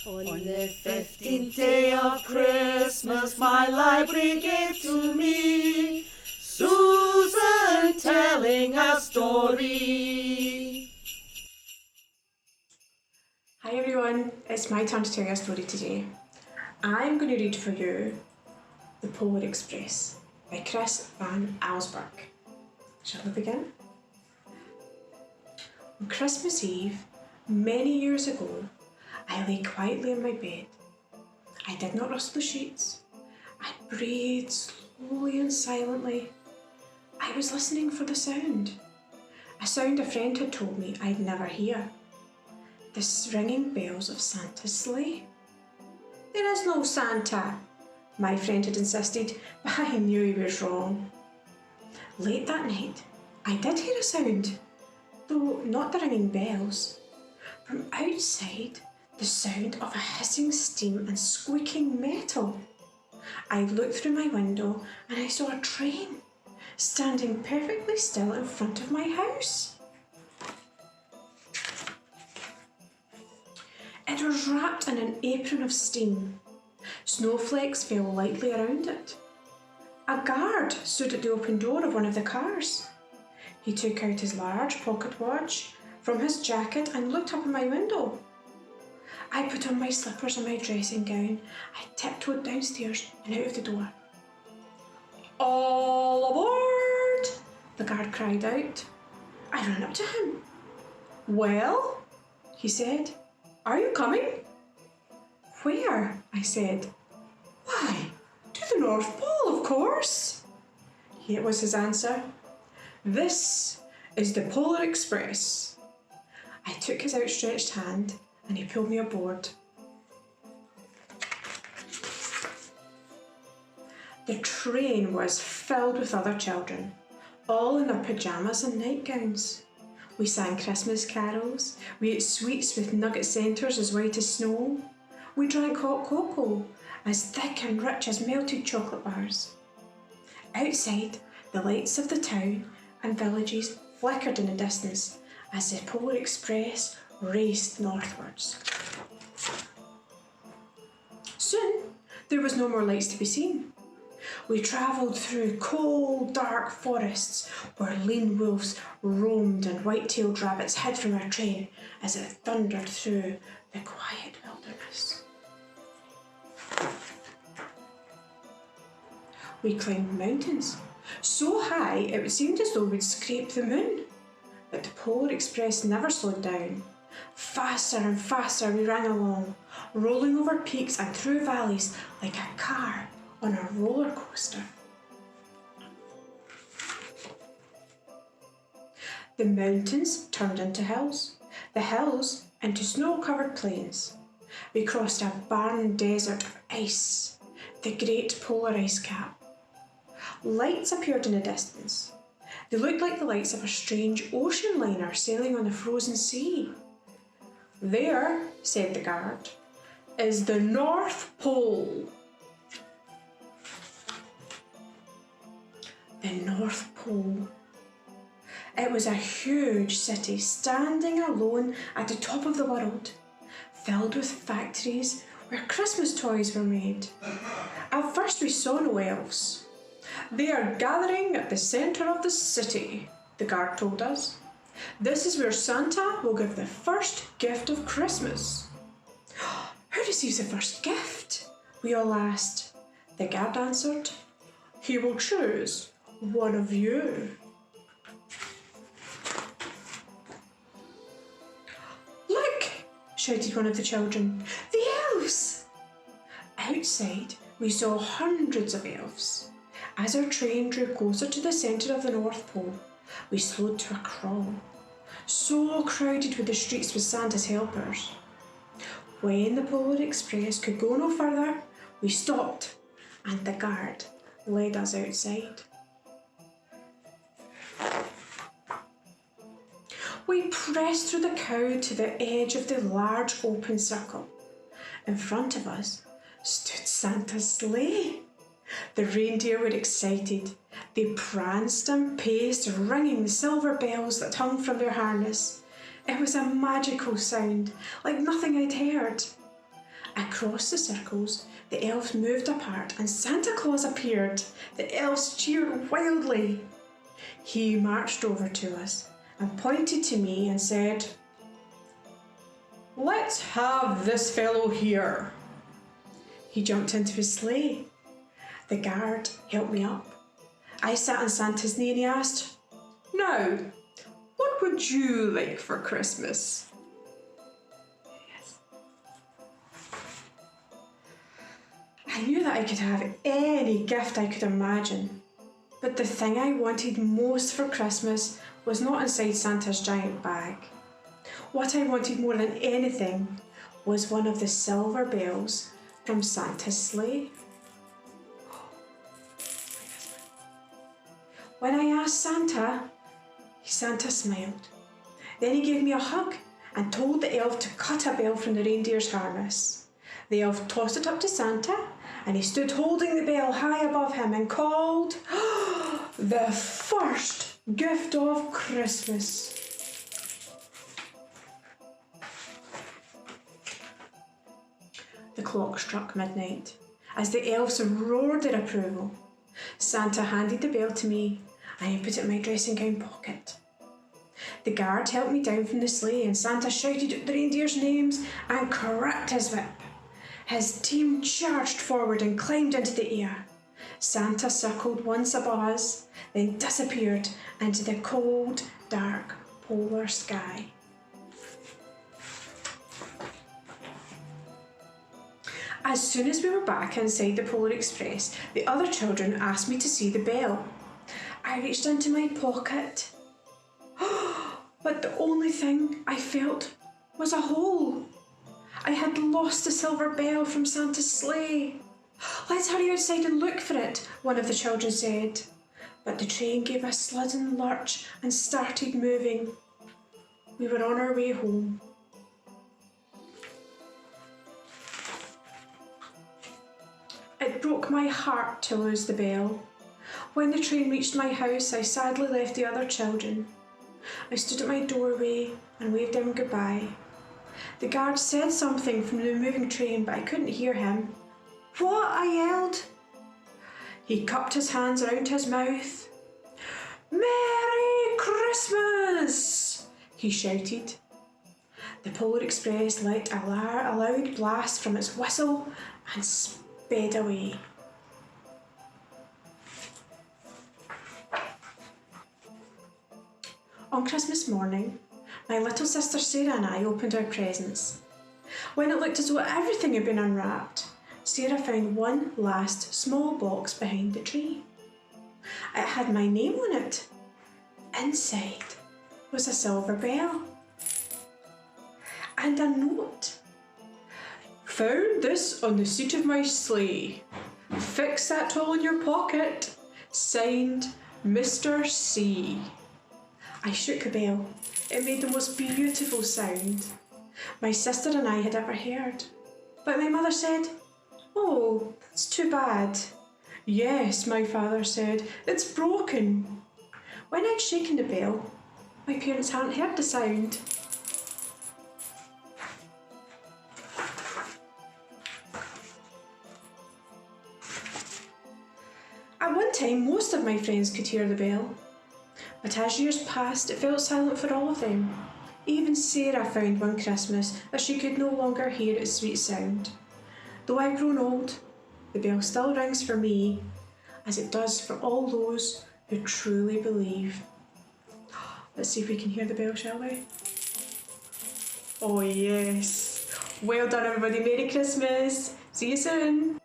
On the 15th day of Christmas, my library gave to me Susan telling a story. Hi everyone, it's my turn to tell you a story today. I'm going to read for you The Polar Express by Chris Van Allsburg. Shall we begin? On Christmas Eve, many years ago, I lay quietly in my bed. I did not rustle the sheets. I breathed slowly and silently. I was listening for the sound. A sound a friend had told me I'd never hear. The ringing bells of Santa's sleigh. There is no Santa, my friend had insisted, but I knew he was wrong. Late that night, I did hear a sound, though not the ringing bells. From outside, the sound of a hissing steam and squeaking metal. I looked through my window and I saw a train standing perfectly still in front of my house. It was wrapped in an apron of steam. Snowflakes fell lightly around it. A guard stood at the open door of one of the cars. He took out his large pocket watch from his jacket and looked up at my window. I put on my slippers and my dressing gown. I tiptoed downstairs and out of the door. "All aboard!" the guard cried out. I ran up to him. "Well," he said, "are you coming?" "Where?" I said. "Why, to the North Pole, of course." Here was his answer. "This is the Polar Express." I took his outstretched hand and he pulled me aboard. The train was filled with other children, all in their pyjamas and nightgowns. We sang Christmas carols, we ate sweets with nugget centres as white as snow. We drank hot cocoa, as thick and rich as melted chocolate bars. Outside, the lights of the town and villages flickered in the distance as the Polar Express raced northwards. Soon, there was no more lights to be seen. We travelled through cold, dark forests where lean wolves roamed and white-tailed rabbits hid from our train as it thundered through the quiet wilderness. We climbed mountains, so high it would seem as though we'd scrape the moon. But the Polar Express never slowed down. Faster and faster we ran along, rolling over peaks and through valleys like a car on a roller coaster. The mountains turned into hills, the hills into snow-covered plains. We crossed a barren desert of ice, the great polar ice cap. Lights appeared in the distance. They looked like the lights of a strange ocean liner sailing on the frozen sea. "There," said the guard, "is the North Pole." The North Pole. It was a huge city standing alone at the top of the world, filled with factories where Christmas toys were made. At first we saw no elves. "They are gathering at the centre of the city," the guard told us. "This is where Santa will give the first gift of Christmas." "Who receives the first gift?" we all asked. The guard answered, "He will choose one of you." "Look!" shouted one of the children. "The elves!" Outside, we saw hundreds of elves. As our train drew closer to the centre of the North Pole, we slowed to a crawl. So crowded were the streets with Santa's helpers. When the Polar Express could go no further, we stopped and the guard led us outside. We pressed through the crowd to the edge of the large open circle. In front of us stood Santa's sleigh. The reindeer were excited. They pranced and paced, ringing the silver bells that hung from their harness. It was a magical sound, like nothing I'd heard. Across the circles, the elves moved apart and Santa Claus appeared. The elves cheered wildly. He marched over to us and pointed to me and said, "Let's have this fellow here." He jumped into his sleigh. The guard helped me up. I sat on Santa's knee and he asked, "Now, what would you like for Christmas?" I knew that I could have any gift I could imagine, but the thing I wanted most for Christmas was not inside Santa's giant bag. What I wanted more than anything was one of the silver bells from Santa's sleigh. When I asked Santa, Santa smiled. Then he gave me a hug and told the elf to cut a bell from the reindeer's harness. The elf tossed it up to Santa, and he stood holding the bell high above him and called, "The first gift of Christmas." The clock struck midnight as the elves roared their approval. Santa handed the bell to me and he put it in my dressing gown pocket. The guard helped me down from the sleigh and Santa shouted out the reindeers' names and cracked his whip. His team charged forward and climbed into the air. Santa circled once above us, then disappeared into the cold, dark polar sky. As soon as we were back inside the Polar Express, the other children asked me to see the bell. I reached into my pocket, but the only thing I felt was a hole. I had lost the silver bell from Santa's sleigh. "Let's hurry outside and look for it," one of the children said. But the train gave a sudden lurch and started moving. We were on our way home. It broke my heart to lose the bell. When the train reached my house, I sadly left the other children. I stood at my doorway and waved them goodbye. The guard said something from the moving train, but I couldn't hear him. "What?" I yelled. He cupped his hands around his mouth. "Merry Christmas!" he shouted. The Polar Express let a loud blast from its whistle and sped away. On Christmas morning, my little sister Sarah and I opened our presents. When it looked as though everything had been unwrapped, Sarah found one last small box behind the tree. It had my name on it. Inside was a silver bell and a note. "Found this on the seat of my sleigh. Fix that hole in your pocket. Signed, Mr. C." I shook the bell. It made the most beautiful sound my sister and I had ever heard. But my mother said, "Oh, that's too bad." "Yes," my father said, "it's broken." When I'd shaken the bell, my parents hadn't heard the sound. At one time, most of my friends could hear the bell. But as years passed, it felt silent for all of them. Even Sarah found one Christmas that she could no longer hear its sweet sound. Though I've grown old, the bell still rings for me, as it does for all those who truly believe. Let's see if we can hear the bell, shall we? Oh yes! Well done everybody, Merry Christmas! See you soon!